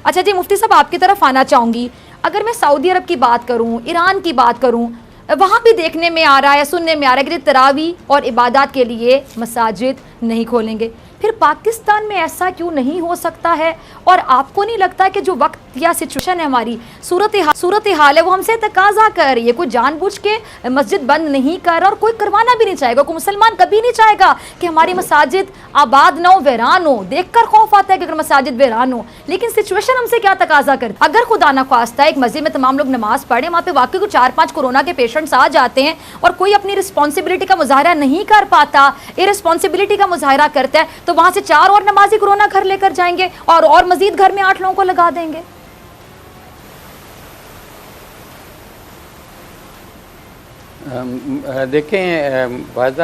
اچھا جی مفتی صاحب آپ کی طرف آنا چاہوں گی. اگر میں سعودی عرب کی بات کروں، ایران کی بات کروں، وہاں بھی دیکھنے میں آ رہا ہے، سننے میں آ رہا ہے کہ تراویح اور عبادات کے لیے مساجد نہیں کھولیں گے. پھر پاکستان میں ایسا کیوں نہیں ہو سکتا ہے؟ اور آپ کو نہیں لگتا کہ جو وقت یا سچویشن ہے ہماری صورتحال ہے وہ ہم سے تقاضا کر رہی ہے؟ کوئی جان بوجھ کے مسجد بند نہیں کر رہا اور کوئی کروانا بھی نہیں چاہے گا. کوئی مسلمان کبھی نہیں چاہے گا کہ ہماری مساجد آباد نہ ہو، ویران ہو. دیکھ کر خوف آتا ہے کہ اگر مساجد ویران ہو، لیکن سچویشن ہم سے کیا تقاضا کرتی ہے. اگر خدا نہ خواستہ ایک مسجد میں تمام لوگ نماز پڑھیں، وہاں پہ واقعی کو 4-5 کورونا کے پیشنٹس آ جاتے ہیں اور کوئی اپنی رسپانسبلٹی کا مظاہرہ نہیں کر پاتا، ارسپانسبلٹی کا مظاہرہ کرتا ہے، تو وہاں سے 4 اور نمازی کورونا گھر لے کر جائیں گے اور مزید گھر میں 8 لوگوں کو لگا دیں گے. دیکھیں واضح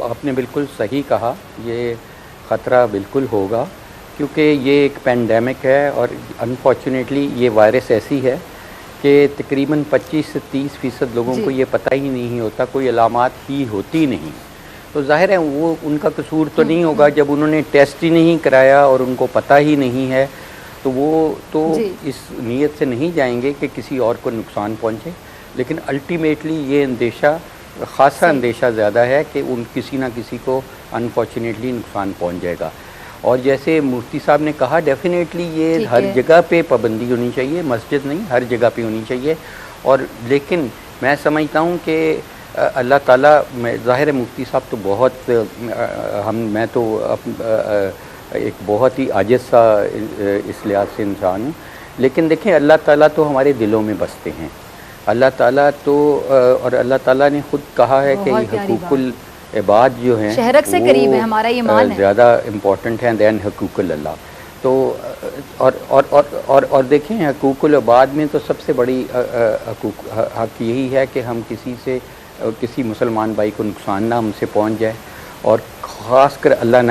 آپ نے بالکل صحیح کہا، یہ خطرہ بالکل ہوگا کیونکہ یہ ایک پینڈیمک ہے اور انفارچونیٹلی یہ وائرس ایسی ہے کہ تقریباً 25 سے 30% لوگوں کو یہ پتہ ہی نہیں ہوتا، کوئی علامات ہی ہوتی نہیں. تو ظاہر ہے وہ ان کا قصور تو نہیں ہوگا جب انہوں نے ٹیسٹ ہی نہیں کرایا اور ان کو پتہ ہی نہیں ہے، تو وہ تو اس نیت سے نہیں جائیں گے کہ کسی اور کو نقصان پہنچے. لیکن الٹیمیٹلی یہ اندیشہ، خاصا اندیشہ زیادہ ہے کہ کسی نہ کسی کو انفارچونیٹلی نقصان پہنچ جائے گا. اور جیسے مفتی صاحب نے کہا ڈیفینیٹلی یہ ہر جگہ پہ پابندی ہونی چاہیے، مسجد نہیں ہر جگہ پہ ہونی چاہیے. اور لیکن میں سمجھتا ہوں کہ اللہ تعالیٰ، ظاہر مفتی صاحب تو بہت میں تو ایک بہت ہی عاجز سا اس لحاظ سے انسان ہوں، لیکن دیکھیں اللہ تعالیٰ تو ہمارے دلوں میں بستے ہیں. اللہ تعالیٰ تو اور اللہ تعالیٰ نے خود کہا ہے کہ حقوق العباد جو ہیں شہرک سے قریب ہے ہمارا ایمان ہے، زیادہ امپورٹنٹ ہیں دین حقوق اللہ. تو اور دیکھیں حقوق العباد میں تو سب سے بڑی حق یہی ہے کہ ہم کسی مسلمان بھائی کو نقصان نہ ہم سے پہنچ جائے، اور خاص کر اللہ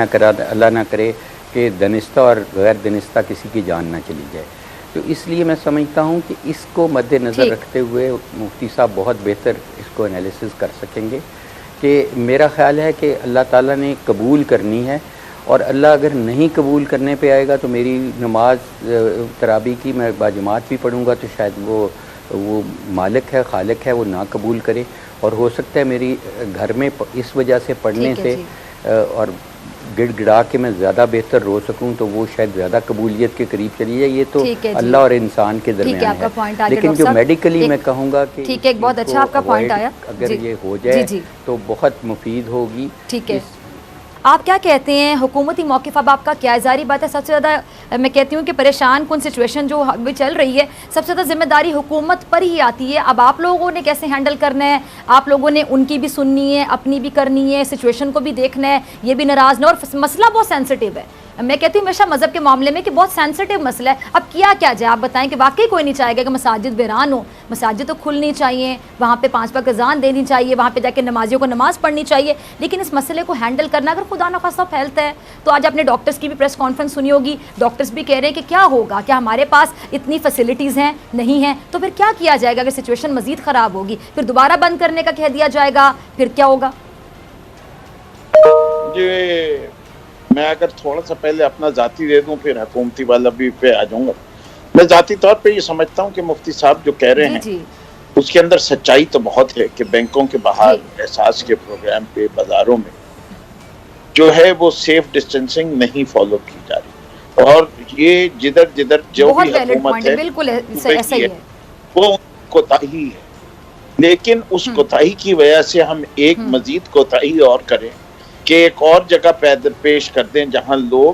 نہ کرے کہ دانستہ اور غیر دانستہ کسی کی جان نہ چلی جائے. تو اس لیے میں سمجھتا ہوں کہ اس کو مد نظر رکھتے ہوئے مفتی صاحب بہت بہتر اس کو انالیسس کر سکیں گے کہ میرا خیال ہے کہ اللہ تعالیٰ نے قبول کرنی ہے، اور اللہ اگر نہیں قبول کرنے پہ آئے گا تو میری نماز تراویح کی میں باجماعت بھی پڑھوں گا تو شاید وہ مالک ہے، خالق ہے، وہ نہ قبول کرے. اور ہو سکتا ہے میری گھر میں اس وجہ سے پڑھنے سے اور گڑ گڑا کے میں زیادہ بہتر رو سکوں تو وہ شاید زیادہ قبولیت کے قریب چلی جائے. یہ تو اللہ اور انسان کے درمیان ہے، لیکن جو میڈیکلی میں کہوں گا کہ ٹھیک ہے، ایک بہت اچھا آپ کا پوائنٹ آیا. اگر یہ ہو جائے تو بہت مفید ہوگی. ٹھیک ہے، آپ کیا کہتے ہیں حکومتی موقف؟ اب آپ کا کیا ہے؟ ظاہری بات ہے سب سے زیادہ میں کہتی ہوں کہ پریشان کن سچویشن جو ابھی چل رہی ہے، سب سے زیادہ ذمہ داری حکومت پر ہی آتی ہے. اب آپ لوگوں نے کیسے ہینڈل کرنا ہے؟ آپ لوگوں نے ان کی بھی سننی ہے، اپنی بھی کرنی ہے، سچویشن کو بھی دیکھنا ہے، یہ بھی ناراض نہ. اور مسئلہ بہت سینسٹیو ہے، میں کہتی ہوں ہمیشہ مذہب کے معاملے میں کہ بہت سینسٹیو مسئلہ ہے. اب کیا جائے آپ بتائیں کہ واقعی کوئی نہیں چاہے گا کہ مساجد ویران ہو. مساجد تو کھلنی چاہیے، وہاں پہ 5 وقت اذان دینی چاہیے، وہاں پہ جا کے نمازیوں کو نماز پڑھنی چاہیے. لیکن اس مسئلے کو ہینڈل کرنا اگر خدا نخواستہ پھیلتا ہے تو آج آپ نے ڈاکٹرز کی بھی پریس کانفرنس سنی ہوگی، ڈاکٹرز بھی کہہ رہے ہیں کہ کیا ہوگا، کیا ہمارے پاس اتنی فیسلٹیز ہیں؟ نہیں ہیں. تو پھر کیا کیا جائے گا اگر سچویشن مزید خراب ہوگی؟ پھر دوبارہ بند کرنے کا کہہ دیا جائے گا، پھر کیا ہوگا؟ جی میں اگر تھوڑا سا پہلے اپنا ذاتی دے دوں پھر حکومتی والا بھی پہ آ جاؤں گا. میں ذاتی طور پہ یہ سمجھتا ہوں کہ مفتی صاحب جو کہہ رہے ہیں اس کے اندر سچائی تو بہت ہے کہ بینکوں کے باہر، احساس کے پروگرام پہ، بازاروں میں جو ہے وہ سیف ڈسٹینسنگ نہیں فالو کی جا رہی. اور یہ جدھر جو بھی حکومت ہے وہ کوتاہی ہے. لیکن اس کوتاہی کی وجہ سے ہم ایک مزید کوتاہی اور کریں کہ ایک اور جگہ پیش کر دیں جہاں لوگ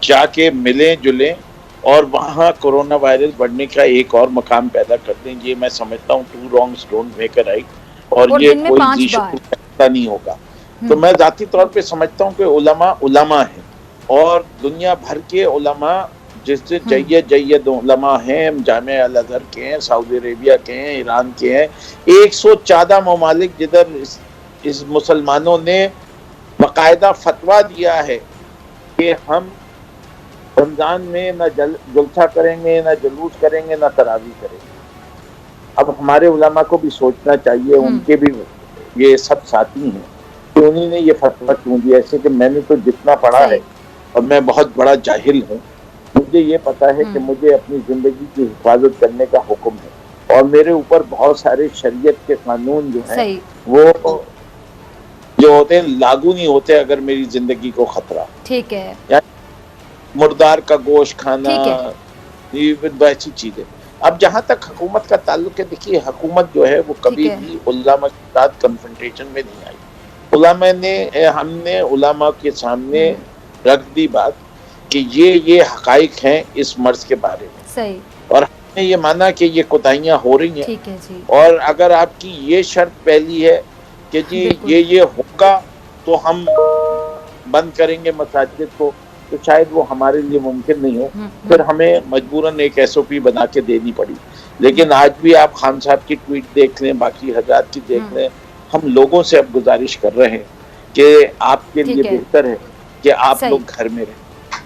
جا کے ملیں جلیں اور وہاں کرونا وائرس بڑھنے کا ایک اور مقام پیدا کر دیں. یہ میں سمجھتا ہوں 2 wrongs don't make a right، اور یہ کوئی ایشو نہیں ہوگا. تو میں ذاتی طور پہ سمجھتا ہوں کہ علماء ہیں، اور دنیا بھر کے علماء جس سے جید علماء ہیں، جامعہ الازہر کے ہیں، سعودی عربیہ کے ہیں، ایران کے ہیں، 114 ممالک جدھر اس مسلمانوں نے باقاعدہ فتویٰ دیا ہے کہ ہم رمضان میں نہ جلسہ کریں گے، نہ جلوس کریں گے، نہ تراویح کریں گے. اب ہمارے علماء کو بھی سوچنا چاہیے، ان کے بھی یہ سب ساتھی ہیں کہ انہوں نے یہ فتویٰ کیوں دیا. ایسے کہ میں نے تو جتنا پڑھا ہے، اور میں بہت بڑا جاہل ہوں، مجھے یہ پتا ہے کہ مجھے اپنی زندگی کی حفاظت کرنے کا حکم ہے، اور میرے اوپر بہت سارے شریعت کے قانون جو ہیں وہ جو ہوتے ہیں لاگو نہیں ہوتے اگر میری زندگی کو خطرہ. ٹھیک ہے. یعنی مردار کا گوشت کھانا، یہ ایسی چیزیں. اب جہاں تک حکومت کا تعلق ہے، دیکھیے حکومت جو ہے وہ کبھی بھی علماء کے ساتھ کنفرنٹیشن میں نہیں آئی. ہم نے علماء کے سامنے رکھ دی بات کہ یہ حقائق ہیں اس مرض کے بارے میں، صحیح، اور ہم نے یہ مانا کہ یہ کوتاہیاں ہو رہی ہیں. ٹھیک ہے جی. اور اگر آپ کی یہ شرط پہلی ہے کہ جی یہ ہوگا تو ہم بند کریں گے مساجد کو، تو شاید وہ ہمارے لیے ممکن نہیں ہو، پھر ہمیں مجبوراً ایک SOP بنا کے دینی پڑی. لیکن آج بھی آپ خان صاحب کی ٹویٹ دیکھ لیں، باقی حضرات کی دیکھ لیں، ہم لوگوں سے اب گزارش کر رہے ہیں کہ آپ کے لیے بہتر ہے کہ آپ لوگ گھر میں رہیں.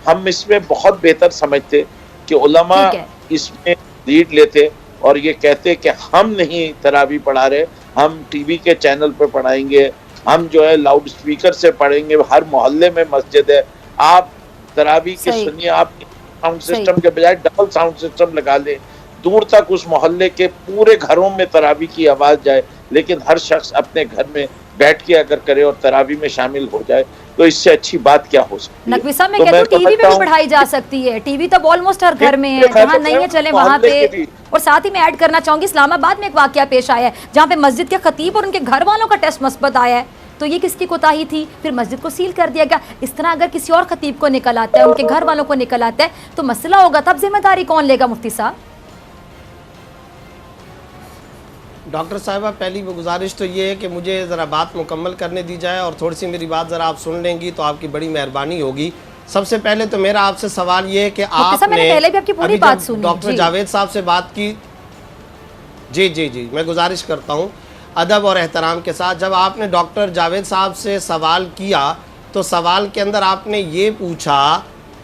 ہم اس میں بہت بہتر سمجھتے کہ علماء اس میں لیڈ لیتے اور یہ کہتے کہ ہم نہیں تراویح پڑھا رہے، ہم ٹی وی کے چینل پہ پڑھائیں گے، ہم جو ہے لاؤڈ اسپیکر سے پڑھیں گے، ہر محلے میں مسجد ہے، آپ تراویح کی سنیے، آپ ساؤنڈ سسٹم کے بجائے ڈبل ساؤنڈ سسٹم لگا لیں، دور تک اس محلے کے پورے گھروں میں تراویح کی آواز جائے، لیکن ہر شخص اپنے گھر میں بیٹھ کے اگر کرے اور تراویح میں شامل ہو جائے تو اس سے اچھی بات کیا ہو سکتی ہے. نقوی صاحب میں کہتا ہوں ٹی وی پہ بھی پڑھائی جا سکتی ہے، ٹی وی تو آلموسٹ ہر گھر میں ہے، جہاں نہیں ہے چلے وہاں پہ. اور ساتھ ہی میں ایڈ کرنا چاہوں گی اسلام آباد میں ایک واقعہ پیش آیا ہے جہاں پہ مسجد کے خطیب اور ان کے گھر والوں کا ٹیسٹ مثبت آیا ہے، تو یہ کس کی کوتاہی تھی؟ پھر مسجد کو سیل کر دیا گیا. اس طرح اگر کسی اور خطیب کو نکل آتا ہے، ان کے گھر والوں کو نکل آتا ہے تو مسئلہ ہوگا، تب ذمہ داری کون لے گا مفتی صاحب؟ ڈاکٹر صاحبہ پہلی گزارش تو یہ ہے کہ مجھے ذرا بات مکمل کرنے دی جائے اور تھوڑی سی میری بات ذرا آپ سن لیں گی تو آپ کی بڑی مہربانی ہوگی. سب سے پہلے تو میرا آپ سے سوال یہ ہے کہ آپ نے ابھی جب ڈاکٹر جاوید صاحب سے بات کی، جی میں گزارش کرتا ہوں ادب اور احترام کے ساتھ، جب آپ نے ڈاکٹر جاوید صاحب سے سوال کیا تو سوال کے اندر آپ نے یہ پوچھا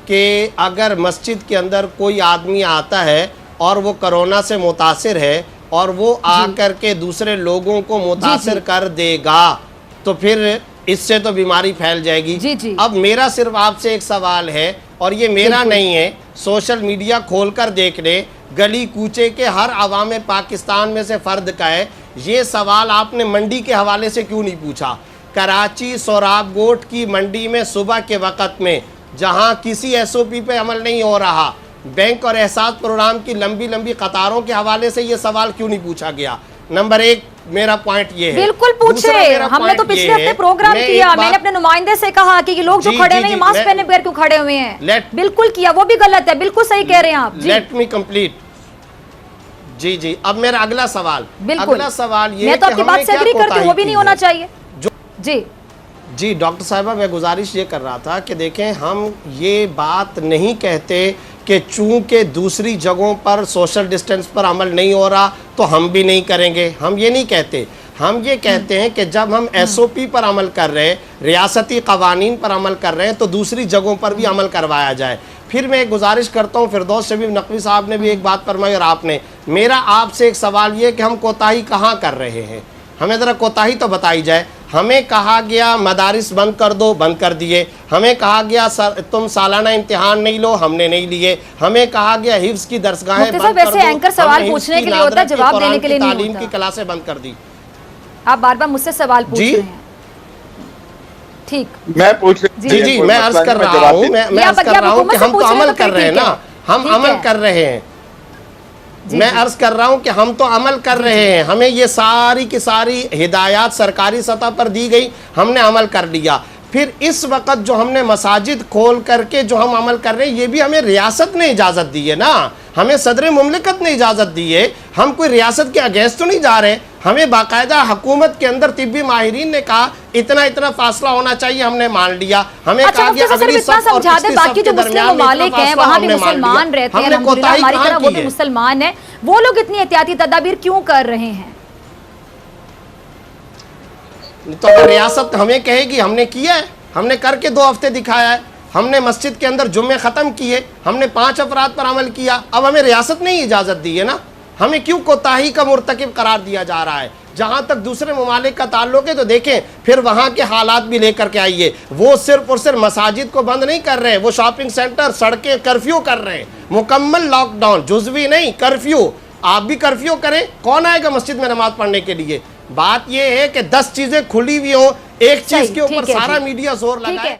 کہ اگر مسجد کے اندر کوئی آدمی آتا ہے اور وہ کرونا سے متاثر ہے اور وہ آ کر کے دوسرے لوگوں کو متاثر کر دے گا تو پھر اس سے تو بیماری پھیل جائے گی. اب میرا صرف آپ سے ایک سوال ہے، اور یہ میرا نہیں ہے، سوشل میڈیا کھول کر دیکھ لیں، گلی کوچے کے ہر عوام پاکستان میں سے فرد کا ہے. یہ سوال آپ نے منڈی کے حوالے سے کیوں نہیں پوچھا؟ کراچی سوراب گوٹ کی منڈی میں صبح کے وقت میں جہاں کسی SOP پہ عمل نہیں ہو رہا، بینک اور احساس پروگرام کی لمبی قطاروں کے حوالے سے یہ سوال کیوں نہیں پوچھا گیا؟ نمبر ایک میرا پوائنٹ یہ ہے. بالکل پوچھے، ہم نے تو پچھلے ہفتے پروگرام کیا، میں نے اپنے نمائندے سے کہا کہ یہ لوگ جو کھڑے ہوئے ہیں ماسک پہنے بغیر کیوں کھڑے ہوئے ہیں، بالکل کیا، وہ بھی غلط ہے، بالکل صحیح کہہ رہے ہیں آپ. Let me complete. جی اب میرا اگلا سوال یہ میں تو آپ کی بات سے ایگری کرتی ہوں، وہ بھی نہیں ہونا چاہیے. جی ڈاکٹر صاحبہ میں گزارش یہ کر رہا تھا کہ دیکھیں ہم یہ بات نہیں کہتے کہ چونکہ دوسری جگہوں پر سوشل ڈسٹنس پر عمل نہیں ہو رہا تو ہم بھی نہیں کریں گے، ہم یہ نہیں کہتے. ہم یہ کہتے ہیں کہ جب ہم SOP پر عمل کر رہے ہیں، ریاستی قوانین پر عمل کر رہے ہیں تو دوسری جگہوں پر بھی عمل کروایا جائے. پھر میں ایک گزارش کرتا ہوں، فردوس شبیب نقوی صاحب نے بھی ایک بات فرمائی اور آپ نے، میرا آپ سے ایک سوال یہ کہ ہم کوتاہی کہاں کر رہے ہیں؟ ہمیں ذرا کوتاہی تو بتائی جائے. ہمیں کہا گیا مدارس بند کر دو، بند کر دیے. ہمیں کہا گیا تم سالانہ امتحان نہیں لو، ہم نے نہیں لیے. ہمیں کہا گیا حفظ کی درسگاہیں بند کر دو، اینکر سوال پوچھنے کے لیے ہوتا ہے، جواب دینے کے لیے نہیں ہوتا. تعلیم کی کلاسیں بند کر دی. آپ بار بار مجھ سے سوال پوچھ رہے ہیں. ٹھیک، میں پوچھ جی میں عرض کر رہا ہوں کہ ہم تو عمل کر رہے ہیں نا، ہم عمل کر رہے ہیں. میں عرض کر رہا ہوں کہ ہم تو عمل کر رہے ہیں، ہمیں یہ ساری کی ساری ہدایات سرکاری سطح پر دی گئی، ہم نے عمل کر لیا. پھر اس وقت جو ہم نے مساجد کھول کر کے جو ہم عمل کر رہے ہیں یہ بھی ہمیں ریاست نے اجازت دی ہے نا، ہمیں صدر مملکت نے اجازت دی ہے. ہم کوئی ریاست کے اگینسٹ تو نہیں جا رہے. ہمیں باقاعدہ حکومت کے اندر طبی ماہرین نے کہا اتنا فاصلہ ہونا چاہیے، ہم نے مان لیا. ہمیں کہا گیا اگلی صف اور پچھلی صف کے درمیان میں اتنا فاصلہ ہم نے مان لیا. ہم نے کوتاہی کہاں کی ہے؟ مسلمان ہیں وہ لوگ اتنی احتیاطی تدابیر کیوں کر رہے ہیں؟ تو اگر ریاست ہمیں کہے گی ہم نے کیا ہے، ہم نے کر کے 2 ہفتے دکھایا ہے، ہم نے مسجد کے اندر جمعے ختم کیے، ہم نے 5 افراد پر عمل کیا. اب ہمیں ریاست نے ہی اجازت دی ہے نا، ہمیں کیوں کوتاہی کا مرتکب قرار دیا جا رہا ہے؟ جہاں تک دوسرے ممالک کا تعلق ہے تو دیکھیں پھر وہاں کے حالات بھی لے کر کے آئیے. وہ صرف اور صرف مساجد کو بند نہیں کر رہے, وہ شاپنگ سینٹر, سڑکیں کرفیو کر رہے ہیں, مکمل لاک ڈاؤن, جزوی نہیں, کرفیو. آپ بھی کرفیو کریں, کون آئے گا مسجد میں نماز پڑھنے کے لیے؟ بات یہ ہے کہ 10 چیزیں کھلی ہوئی ہوں, ایک چیز کے اوپر سارا میڈیا زور لگائے.